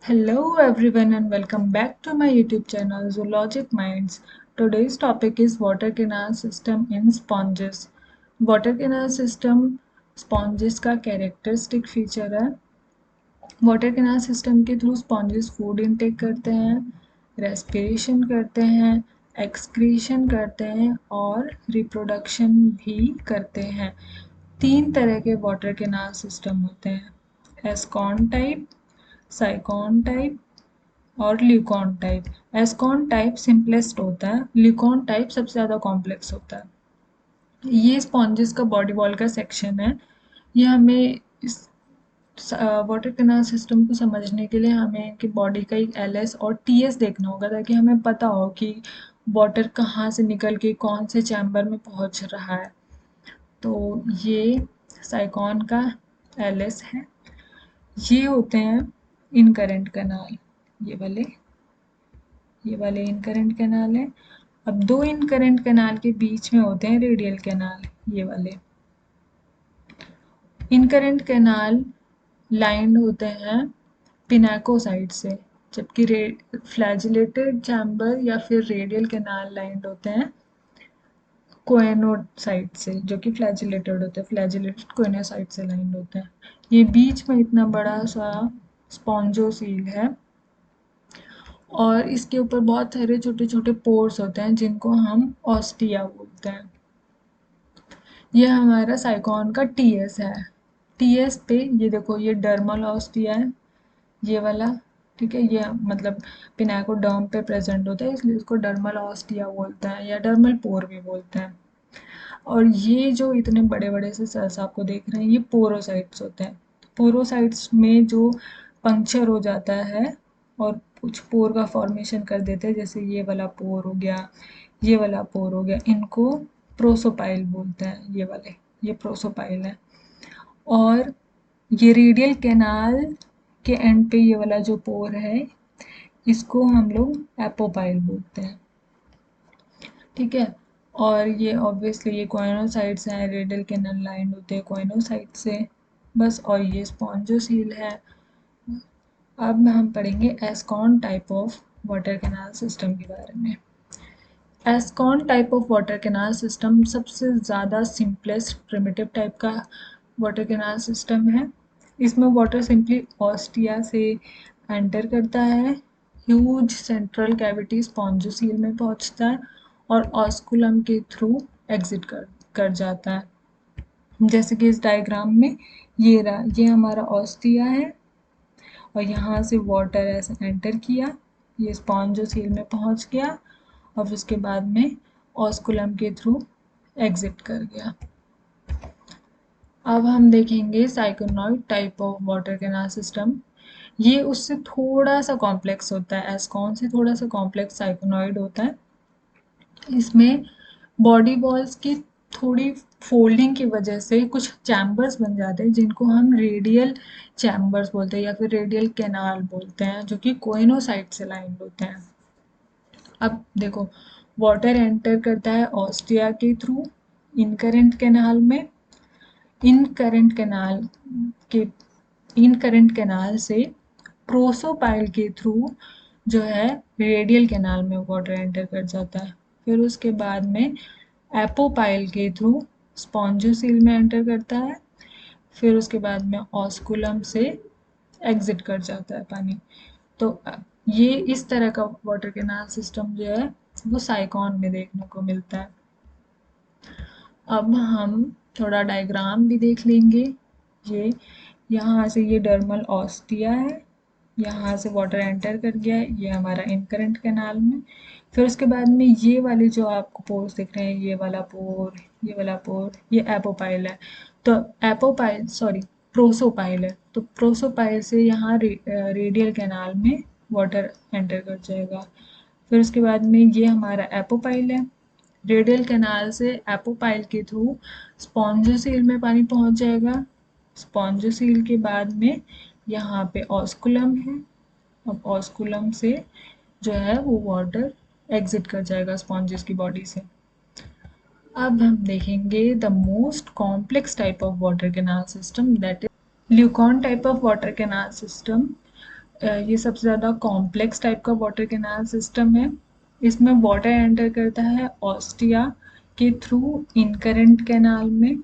Hello everyone and welcome back to my YouTube channel Zoologic Minds. Today's topic is water canal system in sponges. Water canal system sponges का characteristic feature है. Water canal system के through sponges food intake करते हैं, respiration करते हैं, excretion करते हैं और रिप्रोडक्शन भी करते हैं. 3 तरह के वाटर कैनाल सिस्टम होते हैं: एस्कॉन टाइप, साइकॉन टाइप और ल्यूकॉन टाइप. एस्कॉन टाइप सिंपलेस्ट होता है, ल्यूकॉन टाइप सबसे ज़्यादा कॉम्प्लेक्स होता है. ये स्पॉन्जेस का बॉडी वॉल का सेक्शन है. ये हमें इस वाटर कैनाल सिस्टम को समझने के लिए हमें इनकी बॉडी का एक एलएस और टीएस देखना होगा ताकि हमें पता हो कि वाटर कहाँ से निकल के कौन से चैम्बर में पहुँच रहा है. तो ये साइकॉन का एलएस है. ये होते हैं इनकरेंट कैनाल, ये वाले इनकरेंट कैनाल है. अब 2 इनकरेंट कैनाल के बीच में होते हैं रेडियल कैनाल, ये वाले. इनकरेंट कैनाल लाइंड होते हैं पिनाकोसाइट से, जबकि फ्लैजिलेटेड चैम्बर या फिर रेडियल कैनाल लाइंड होते हैं कोएनोसाइट से, जो कि फ्लैजिलेटेड होते हैं. फ्लैजिलेटेड कोएनोसाइट से लाइंड होते हैं. ये बीच में इतना बड़ा सा स्पॉन्जोसील है और इसके ऊपर बहुत सारे छोटे छोटे पोर्स होते हैं जिनको हम ऑस्टिया बोलते हैं. ये हमारा साइकॉन का टीएस है. टीएस पे ये देखो, ये डर्मल ऑस्टिया है, ये वाला. ठीक है, ये मतलब पिनाकोडर्म पे प्रेजेंट होता है, इसलिए इसको डर्मल ऑस्टिया बोलते हैं या डर्मल पोर भी बोलते हैं. और ये जो इतने बड़े बड़े से सेल्स आपको देख रहे हैं, ये पोरोसाइट्स होते हैं. पोरोसाइट्स में जो पंक्चर हो जाता है और कुछ पोर का फॉर्मेशन कर देते हैं, जैसे ये वाला पोर हो गया, ये वाला पोर हो गया, इनको प्रोसोपाइल बोलते हैं. ये वाले, ये प्रोसोपाइल है. और ये रेडियल कैनाल के एंड पे ये वाला जो पोर है, इसको हम लोग एपोपाइल बोलते हैं. ठीक है. और ये ऑब्वियसली ये कोइनोसाइट्स हैं, रेडियल कैनाल लाइंड होते हैं कोइनोसाइट से बस. और ये स्पॉन्जोसील है. अब हम पढ़ेंगे ascon type of water canal system के बारे में. Ascon type of water canal system सबसे ज़्यादा सिंपलेस्ट प्रिमिटिव टाइप का वाटर कैनाल सिस्टम है. इसमें वाटर सिंपली ऑस्टिया से एंटर करता है, ह्यूज सेंट्रल कैविटी स्पॉन्जोसील में पहुंचता है और ऑस्कुलम के थ्रू एग्जिट कर जाता है. जैसे कि इस डायग्राम में ये रहा, ये हमारा ऑस्टिया है और यहाँ से वाटर ऐसे एंटर किया, ये स्पॉन्जोसील में पहुंच गया और उसके बाद में ऑस्कुलम के थ्रू एग्जिट कर गया. अब हम देखेंगे syconoid type of water canal system. ये उससे थोड़ा सा कॉम्प्लेक्स होता है, एस्कॉन से थोड़ा सा कॉम्प्लेक्स साइकोनॉइड होता है. इसमें बॉडी वॉल्स की थोड़ी फोल्डिंग की वजह से कुछ चैम्बर्स बन जाते हैं जिनको हम रेडियल चैम्बर्स बोलते हैं या फिर रेडियल कैनाल बोलते हैं, जो कि कोइनोसाइट से लाइंड होते हैं. अब देखो, वाटर एंटर करता है ऑस्टिया के थ्रू इनकरेंट कैनाल में. इनकरेंट कैनाल के इनकरेंट कैनाल से प्रोसोपाइल के थ्रू जो है रेडियल कैनाल में वाटर एंटर कर जाता है. फिर उसके बाद में एपोपाइल के थ्रू स्पॉन्जोसील में एंटर करता है. फिर उसके बाद में ऑस्कुलम से एग्जिट कर जाता है पानी. तो ये इस तरह का वाटर कैनाल सिस्टम जो है वो साइकॉन में देखने को मिलता है. अब हम थोड़ा डायग्राम भी देख लेंगे. ये यहाँ से ये डर्मल ऑस्टिया है, यहाँ से वाटर एंटर कर गया है, ये हमारा इनकरेंट कैनाल में. फिर उसके बाद में ये वाले जो आपको पोर्स दिख रहे हैं, ये वाला पोर, ये वाला पोर, ये एपोपाइल है. तो एपोपाइल सॉरी प्रोसोपाइल है. तो प्रोसोपाइल से यहाँ रेडियल कैनाल में वाटर एंटर कर जाएगा. फिर उसके बाद में ये हमारा एपोपाइल है. रेडियल कैनाल से एपोपाइल के थ्रू स्पॉन्जोसील में पानी पहुंच जाएगा. स्पॉन्जोसील के बाद में यहाँ पे ऑस्कुलम है. अब ऑस्कुलम से जो है वो वाटर एग्जिट कर जाएगा स्पॉन्जेस की बॉडी से. अब हम देखेंगे the most complex type of water canal system, that is leucon type of water canal system. ये सबसे ज़्यादा कॉम्प्लेक्स टाइप का वाटर कैनाल सिस्टम है। इसमें वाटर एंटर करता है ऑस्टिया के थ्रू इनकरेंट कैनाल में,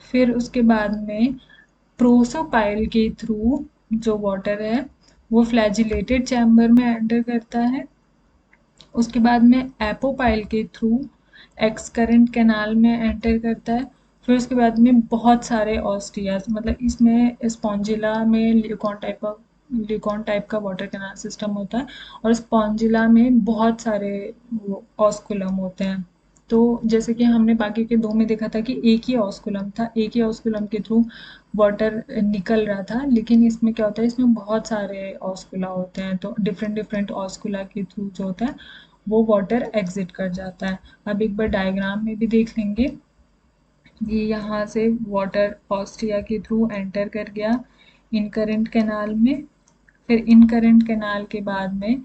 फिर उसके बाद में प्रोसोपाइल के थ्रू जो वाटर है वो फ्लैजिलेटेड चैम्बर में एंटर करता है। उसके बाद में एपोपाइल के थ्रू एक्सकरेंट कैनाल में एंटर करता है। फिर उसके बाद में बहुत सारे ऑस्टियाज, मतलब इसमें स्पॉन्जिला में लिकॉन टाइप का वाटर कैनाल सिस्टम होता है, और स्पॉन्जिला में बहुत सारे वो ऑस्कुलम होते हैं। तो जैसे कि हमने बाकी के दो में देखा था कि एक ही ऑस्कुलम था, एक ही ऑस्कुलम के थ्रू वाटर निकल रहा था, लेकिन इसमें क्या होता है, इसमें बहुत सारे ऑस्कुला होते हैं, तो डिफरेंट डिफरेंट ऑस्कुला के थ्रू जो होता है वो वाटर एग्जिट कर जाता है। अब एक बार डायग्राम में भी देख लेंगे। ये यहाँ से वाटर ऑस्ट्रिया के थ्रू एंटर कर गया इनकरेंट कैनाल में, फिर इनकरेंट कैनाल के बाद में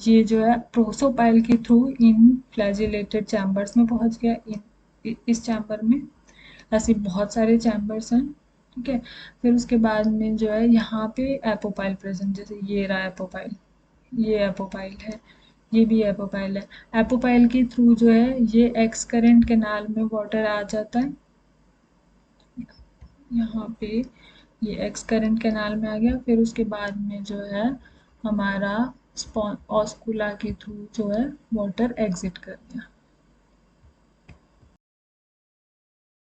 ये जो है प्रोसोपाइल के थ्रू इन फ्लैजिलेटेड चैम्बर्स में पहुंच गया, इस चैम्बर में। ऐसे बहुत सारे चैम्बर्स हैं, ठीक है। फिर उसके बाद में जो है यहाँ पे एपोपाइल प्रेजेंट, जैसे ये रहा एपोपाइल, ये एपोपाइल है, ये भी एपोपाइल है। एपोपाइल के थ्रू जो है ये एक्स करेंट कैनाल में वाटर आ जाता है, यहाँ पे ये एक्स करंट कैनाल में आ गया। फिर उसके बाद में जो है हमारा ऑस्कुला के थ्रू जो है वाटर एग्जिट कर गया।